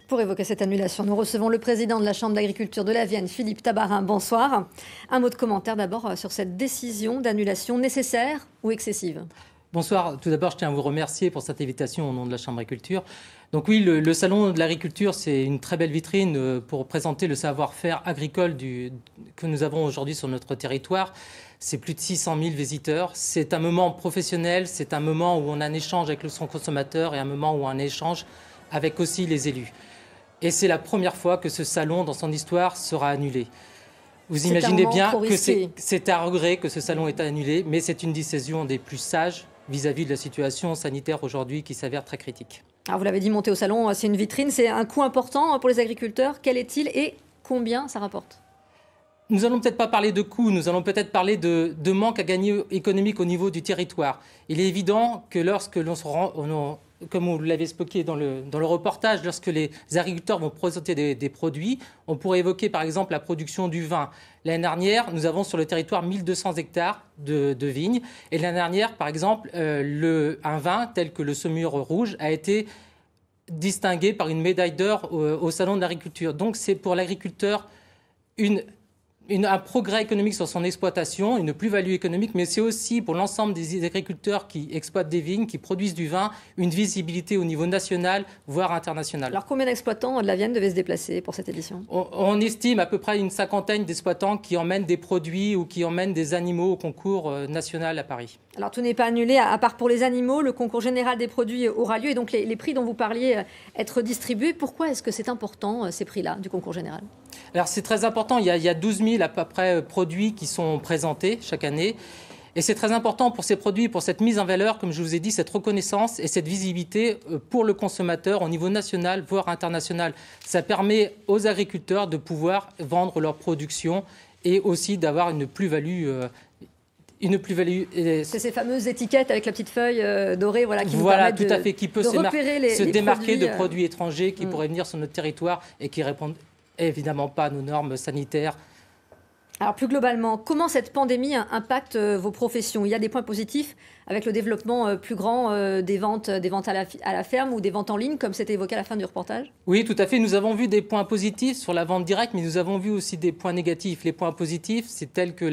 Pour évoquer cette annulation, nous recevons le président de la Chambre d'agriculture de la Vienne, Philippe Tabarin. Bonsoir. Un mot de commentaire d'abord sur cette décision d'annulation nécessaire ou excessive? Bonsoir. Tout d'abord, je tiens à vous remercier pour cette invitation au nom de la Chambre d'agriculture. Donc oui, le Salon de l'agriculture, c'est une très belle vitrine pour présenter le savoir-faire agricole que nous avons aujourd'hui sur notre territoire. C'est plus de 600 000 visiteurs. C'est un moment professionnel, c'est un moment où on a un échange avec son consommateur et un moment où on a un échange avec aussi les élus. Et c'est la première fois que ce salon, dans son histoire, sera annulé. Vous imaginez bien que c'est à regret que ce salon est annulé, mais c'est une décision des plus sages vis-à-vis de la situation sanitaire aujourd'hui qui s'avère très critique. Alors vous l'avez dit, monter au salon, c'est une vitrine, c'est un coût important pour les agriculteurs. Quel est-il et combien ça rapporte? Nous n'allons peut-être pas parler de coûts, nous allons peut-être parler de manque à gagner économique au niveau du territoire. Il est évident que lorsque l'on se rend, comme vous l'avez expliqué dans le reportage, lorsque les agriculteurs vont présenter des produits, on pourrait évoquer par exemple la production du vin. L'année dernière, nous avons sur le territoire 1200 hectares de vignes. Et l'année dernière, par exemple, un vin tel que le Saumur rouge a été distingué par une médaille d'or au Salon de l'agriculture. Donc c'est pour l'agriculteur un progrès économique sur son exploitation, une plus-value économique, mais c'est aussi pour l'ensemble des agriculteurs qui exploitent des vignes, qui produisent du vin, une visibilité au niveau national, voire international. Alors combien d'exploitants de la Vienne devaient se déplacer pour cette édition? On estime à peu près une cinquantaine d'exploitants qui emmènent des produits ou qui emmènent des animaux au concours national à Paris. Alors tout n'est pas annulé, à part pour les animaux, le concours général des produits aura lieu et donc les prix dont vous parliez être distribués. Pourquoi est-ce que c'est important ces prix-là du concours général? Alors c'est très important, il y a 12 000 à peu près produits qui sont présentés chaque année. Et c'est très important pour ces produits, pour cette mise en valeur, comme je vous ai dit, cette reconnaissance et cette visibilité pour le consommateur au niveau national, voire international. Ça permet aux agriculteurs de pouvoir vendre leur production et aussi d'avoir une plus-value. C'est ces fameuses étiquettes avec la petite feuille dorée qui vous permettent tout à fait, qui peut se démarquer de produits étrangers qui pourraient venir sur notre territoire et qui répondent évidemment pas à nos normes sanitaires. Alors plus globalement, comment cette pandémie impacte vos professions? Il y a des points positifs avec le développement plus grand des ventes à la ferme ou des ventes en ligne, comme c'était évoqué à la fin du reportage? Oui, tout à fait. Nous avons vu des points positifs sur la vente directe, mais nous avons vu aussi des points négatifs. Les points positifs, c'est tel que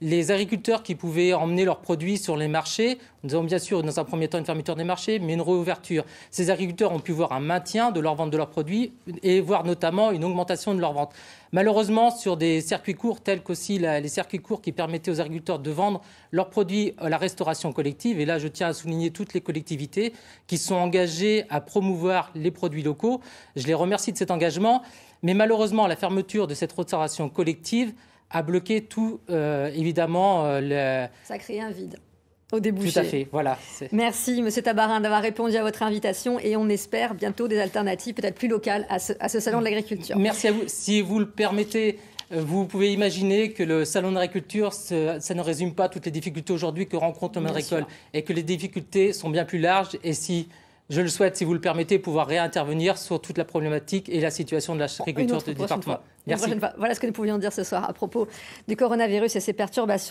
les agriculteurs qui pouvaient emmener leurs produits sur les marchés, nous avons bien sûr dans un premier temps une fermeture des marchés, mais une réouverture. Ces agriculteurs ont pu voir un maintien de leur vente de leurs produits et voir notamment une augmentation de leur vente. Malheureusement, sur des circuits courts tels qu'aussi les circuits courts qui permettaient aux agriculteurs de vendre leurs produits à la restauration collective, et là je tiens à souligner toutes les collectivités qui sont engagées à promouvoir les produits locaux. Je les remercie de cet engagement, mais malheureusement la fermeture de cette restauration collective a bloqué tout, évidemment. Ça a créé un vide au débouché. Tout à fait, voilà. Merci, M. Tabarin, d'avoir répondu à votre invitation et on espère bientôt des alternatives peut-être plus locales à ce Salon de l'agriculture. Merci à vous. Si vous le permettez, vous pouvez imaginer que le Salon de l'agriculture, ça ne résume pas toutes les difficultés aujourd'hui que rencontre le monde agricole et que les difficultés sont bien plus larges et si... Je le souhaite, si vous le permettez, pouvoir réintervenir sur toute la problématique et la situation de l'agriculture du département. Merci. Voilà ce que nous pouvions dire ce soir à propos du coronavirus et ses perturbations.